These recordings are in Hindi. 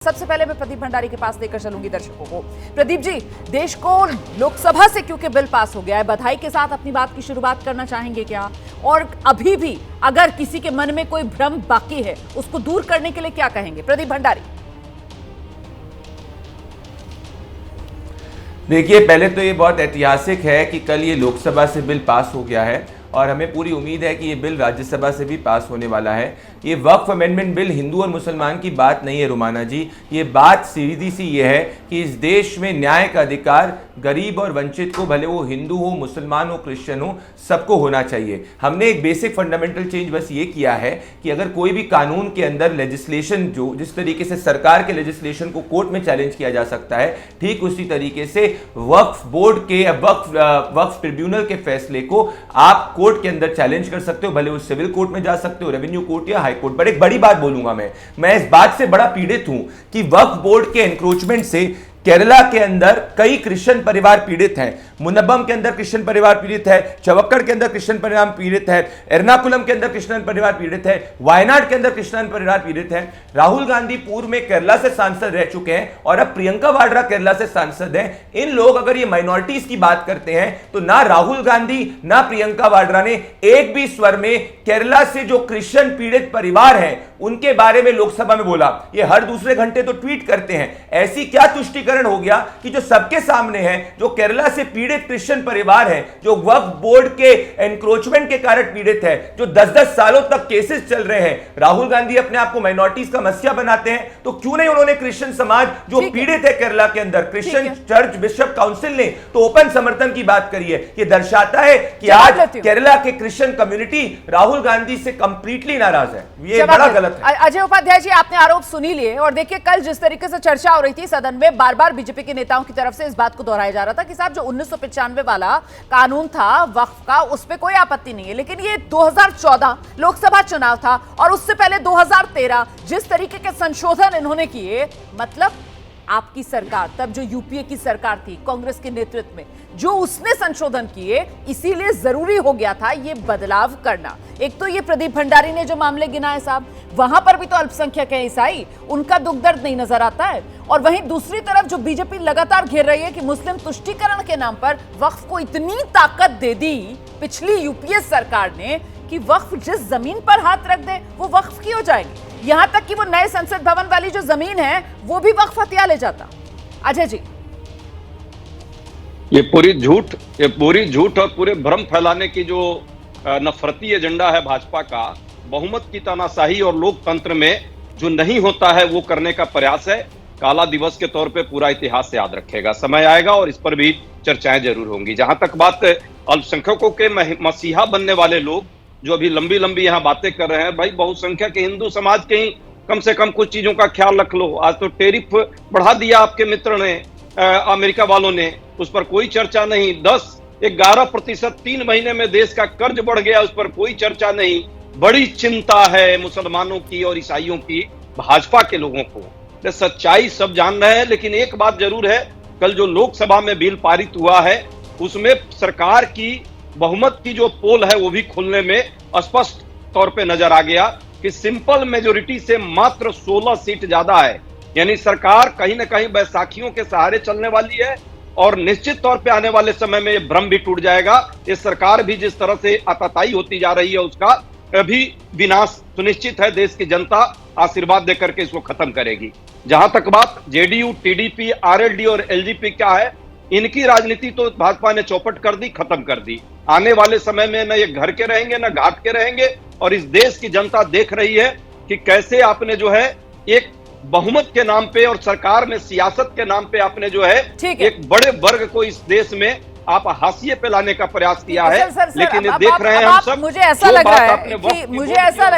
सबसे पहले मैं प्रदीप भंडारी के पास लेकर चलूंगी दर्शकों को। प्रदीप जी, देश को लोकसभा से क्योंकि बिल पास हो गया है, बधाई के साथ अपनी बात की शुरुआत करना चाहेंगे क्या? और अभी भी अगर किसी के मन में कोई भ्रम बाकी है उसको दूर करने के लिए क्या कहेंगे? प्रदीप भंडारी। देखिए, पहले तो ये बहुत ऐतिहासिक है कि कल ये लोकसभा से बिल पास हो गया है और हमें पूरी उम्मीद है कि ये बिल राज्यसभा से भी पास होने वाला है। ये वक्फ अमेंडमेंट बिल हिंदू और मुसलमान की बात नहीं है रुमाना जी, ये बात सीधी सी ये है कि इस देश में न्याय का अधिकार गरीब और वंचित को, भले वो हिंदू हो, मुसलमान हो, क्रिश्चियन हो, सबको होना चाहिए। हमने एक बेसिक फंडामेंटल चेंज बस ये किया है कि अगर कोई भी कानून के अंदर लेजिस्लेशन, जो जिस तरीके से सरकार के लेजिस्लेशन को कोर्ट में चैलेंज किया जा सकता है, ठीक उसी तरीके से वक्फ बोर्ड के या वक्फ ट्रिब्यूनल के फैसले को आप कोर्ट के अंदर चैलेंज कर सकते हो, भले वो सिविल कोर्ट में जा सकते हो, रेवेन्यू कोर्ट या हाई कोर्ट। पर एक बड़ी बात बोलूंगा मैं इस बात से बड़ा पीड़ित हूं कि वक्फ बोर्ड के एनक्रोचमेंट से केरला के अंदर कई क्रिश्चियन परिवार पीड़ित हैं। मुनब्बम के अंदर क्रिश्चियन परिवार पीड़ित है, चवक्कड़ के अंदर क्रिश्चियन परिवार पीड़ित है, एर्नाकुलम के अंदर क्रिश्चियन परिवार पीड़ित है, वायनाड के अंदर क्रिश्चियन परिवार पीड़ित है। राहुल गांधी पूर्व में केरला से सांसद रह चुके हैं और अब प्रियंका वाड्रा केरला से सांसद हैं। इन लोग अगर ये माइनॉरिटीज की बात करते हैं तो ना राहुल गांधी ना प्रियंका वाड्रा ने एक भी स्वर में केरला से जो क्रिश्चियन पीड़ित परिवार हैं उनके बारे में लोकसभा में बोला। ये हर दूसरे घंटे तो ट्वीट करते हैं। ऐसी क्या तुष्टीकरण हो गया कि जो सबके सामने है, जो केरला से पीड़ित क्रिश्चियन परिवार है, जो वक्फ बोर्ड के एनक्रोचमेंट के कारण पीड़ित है, जो 10-10 सालों तक केसेस चल रहे हैं, राहुल गांधी अपने आप को माइनॉरिटीज का मसीहा बनाते हैं, तो क्यों नहीं उन्होंने क्रिश्चियन समाज जो पीड़ित है केरला के अंदर, क्रिश्चियन चर्च बिशप काउंसिल ने तो ओपन समर्थन की बात करी है। यह दर्शाता है कि आज केरला के क्रिश्चियन कम्युनिटी राहुल गांधी से कंप्लीटली नाराज है। ये बड़ा गलत है। अजय उपाध्याय जी, आपने आरोप सुनी लिए और देखिए कल जिस तरीके से चर्चा हो रही थी सदन में, बार बार बीजेपी के नेताओं की तरफ से इस बात को दोहराया जा रहा था कि साहब जो 1995 वाला कानून था वक्फ का, उस पे कोई आपत्ति नहीं है, लेकिन ये 2014 लोकसभा चुनाव था और उससे पहले 2013 जिस तरीके के संशोधन इन्होंने किए, मतलब आपकी सरकार, तब जो यूपीए की सरकार थी कांग्रेस के नेतृत्व में, जो उसने संशोधन किए, इसीलिए जरूरी हो गया था ये बदलाव करना। एक तो ये प्रदीप भंडारी ने जो मामले गिनाए साहब, वहां पर भी तो अल्पसंख्यक है ईसाई, उनका दुख दर्द नहीं नजर आता है। और वहीं दूसरी तरफ जो बीजेपी लगातार घेर रही है कि मुस्लिम तुष्टीकरण के नाम पर वक्फ को इतनी ताकत दे दी पिछली यूपीए सरकार ने कि वक्फ जिस जमीन पर हाथ रख दे वो वक्फ की हो जाएगी। यहां तक कि वो नए संसद भवन वाली जो जमीन है वो भी वक्फ हथिया ले जाता। अजय जी, ये पूरी झूठ और पूरे भ्रम फैलाने की जो नफरती एजेंडा है भाजपा का, बहुमत की तानाशाही और लोकतंत्र में जो नहीं होता है वो करने का प्रयास है। काला दिवस के तौर पे पूरा इतिहास याद रखेगा, समय आएगा और इस पर भी चर्चाएं जरूर होंगी। जहां तक बात अल्पसंख्यकों के मसीहा बनने वाले लोग जो अभी लंबी लंबी यहाँ बातें कर रहे हैं, भाई बहुसंख्यक हिंदू समाज के ही कम से कम कुछ चीजों का ख्याल रख लो। आज तो टैरिफ बढ़ा दिया आपके मित्र ने, अमेरिका वालों ने, उस पर कोई चर्चा नहीं। 10-11% 3 महीने में देश का कर्ज बढ़ गया, उस पर कोई चर्चा नहीं। बड़ी चिंता है मुसलमानों की और ईसाइयों की, भाजपा के लोगों को। सच्चाई सब जान रहे हैं, लेकिन एक बात जरूर है, कल जो लोकसभा में बिल पारित हुआ है उसमें सरकार की बहुमत की जो पोल है वो भी खुलने में स्पष्ट तौर पे नजर आ गया कि सिंपल मेजोरिटी से मात्र 16 सीट ज्यादा है। यानी सरकार कहीं ना कहीं बैसाखियों के सहारे चलने वाली है और निश्चित तौर पे आने वाले समय में ये भ्रम भी टूट जाएगा। ये सरकार भी जिस तरह से आताताई होती जा रही है उसका अभी विनाश सुनिश्चित है। देश की जनता आशीर्वाद देकर के इसको खत्म करेगी। जहां तक बात जेडीयू, टीडीपी, आरएलडी और एलजेपी क्या है, इनकी राजनीति तो भाजपा ने चौपट कर दी, खत्म कर दी। आने वाले समय में न ये घर के रहेंगे न घाट के रहेंगे और इस देश की जनता देख रही है कि कैसे आपने जो है एक बहुमत के नाम पे और सरकार में सियासत के नाम पे आपने जो है एक बड़े वर्ग को इस देश में आप हाशिए पे लाने का प्रयास किया है। लेकिन ये देख रहे हैं हम सब, मुझे ऐसा लग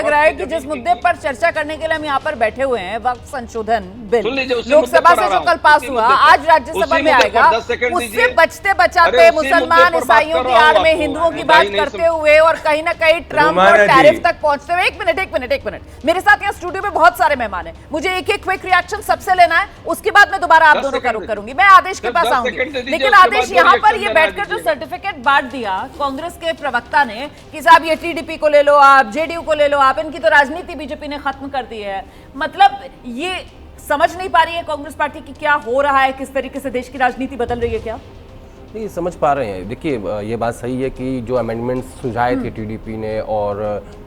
रहा है कि जिस मुद्दे पर चर्चा करने के लिए हम यहाँ पर बैठे हुए हैं, वक्फ संशोधन बिल लोकसभा से जो कल पास हुआ, आज राज्यसभा में आएगा, उससे बचते बचाते मुसलमान ईसाइयों की आड़ में हिंदुओं की बात करते हुए और कहीं ना कहीं ट्रम्प और टैरिफ तक पहुंचते हुए। एक मिनट, मेरे साथ यहाँ स्टूडियो में बहुत सारे मेहमान है, मुझे एक क्विक रिएक्शन सबसे लेना है, उसके बाद मैं दोबारा आप दोनों का रुख करूंगी। मैं आदेश के पास आऊंगी, लेकिन आदेश यहाँ पर ये बैठकर जो सर्टिफिकेट बांट दिया कांग्रेस के प्रवक्ता ने कि साहब ये टीडीपी को ले लो आप, जेडीयू को ले लो आप, इनकी तो राजनीति बीजेपी ने खत्म कर दी है, मतलब ये समझ नहीं पा रही है कांग्रेस पार्टी की क्या हो रहा है, किस तरीके से देश की राजनीति बदल रही है क्या? नहीं समझ पा रहे हैं। देखिए ये बात सही है कि जो अमेंडमेंट्स सुझाए थे टीडीपी ने और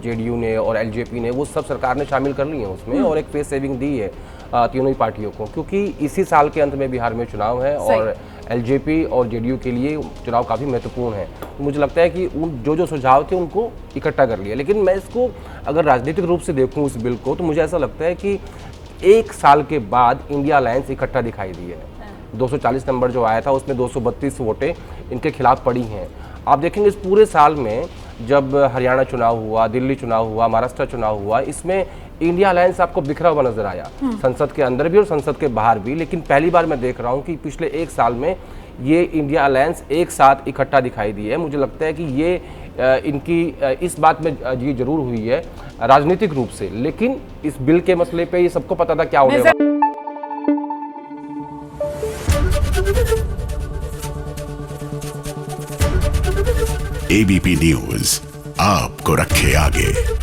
जेडीयू ने और एलजेपी ने, वो सब सरकार ने शामिल कर लिए हैं उसमें और एक फेस सेविंग दी है तीनों ही पार्टियों को, क्योंकि इसी साल के अंत में बिहार में चुनाव है और एलजेपी और जेडीयू के लिए चुनाव काफ़ी महत्वपूर्ण है। तो मुझे लगता है कि उन जो सुझाव थे उनको इकट्ठा कर लिया। लेकिन मैं इसको अगर राजनीतिक रूप से देखूँ इस बिल को, तो मुझे ऐसा लगता है कि एक साल के बाद इंडिया अलायंस इकट्ठा दिखाई दी है। 240 नंबर जो आया था उसमें 232 वोटें इनके खिलाफ पड़ी हैं। आप देखेंगे इस पूरे साल में जब हरियाणा चुनाव हुआ, दिल्ली चुनाव हुआ, महाराष्ट्र चुनाव हुआ, इसमें इंडिया अलायंस आपको बिखरा हुआ नजर आया, संसद के अंदर भी और संसद के बाहर भी। लेकिन पहली बार मैं देख रहा हूँ कि पिछले एक साल में ये इंडिया अलायंस एक साथ इकट्ठा दिखाई दी है। मुझे लगता है कि ये इनकी इस बात में ये जरूर हुई है राजनीतिक रूप से, लेकिन इस बिल के मसले पे ये सबको पता था क्या होने वाला। एबीपी न्यूज आपको रखे आगे।